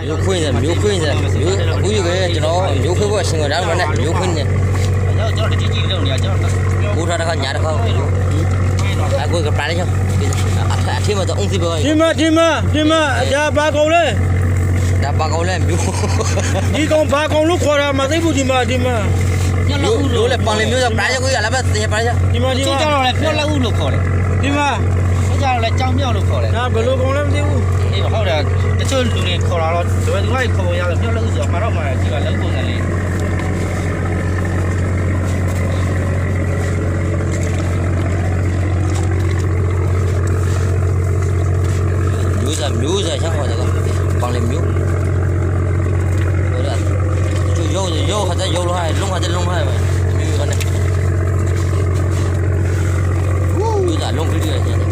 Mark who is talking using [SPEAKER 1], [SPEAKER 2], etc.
[SPEAKER 1] မျိုးခွင်းတယ်မျိုးအခုယူခဲ့ကျွန်တော်မျိုးခွင်းဖို့အရှင်ကဒါမှမဟုတ်မျိုးခွင်းနေကျွန်တော်တကြီးလုံးနေကျွန်တော်ကိုထားတာကညာတစ်ခါအခုကပလာလေးအထင်းမတော့အုံးစီပဲ
[SPEAKER 2] ဒီမဒါဘာကောင်လဲ
[SPEAKER 1] ဒါပါကောင်းလဲမျိုး
[SPEAKER 2] ဒီကောင်ဘာကောင်လို့ခေါ်တာမသိဘူးဒီမ
[SPEAKER 1] မျိုးလဲပန်လေမျိုးကပလာလေးကိုရလာပဲတေးပလာလေး
[SPEAKER 2] ဒီမ
[SPEAKER 3] ကျကြောက်တော့လဲပြောလက်ဦးလို့ခေါ်တယ်
[SPEAKER 2] ဒီမ
[SPEAKER 3] ကျကြောက်တော့လဲကြောင်မြောက်လို့ခေါ်တယ်
[SPEAKER 2] ဒါဘယ်လိုကောင်လဲမသိဘူး
[SPEAKER 3] အေးဟုတ်တယ်တချို့လူတွေခေါ်တာတော့ဒီဘက်သူကခေါ်ရလို့ပြောလက်ဦးဆိုတော့မှာတော့မှာဒီကလက်ပုံစံလေး
[SPEAKER 1] မျိုးစားချက်ခေါ်တယ်ကပန်လေမျိုးဟုတ်လားကျရုပ်ခါတဲ့ရုပ်လို့ဟာလုံးခါတဲ့လုံးဟာမျိုးကနေမျိုးစားလုံးကြည့်ရတယ်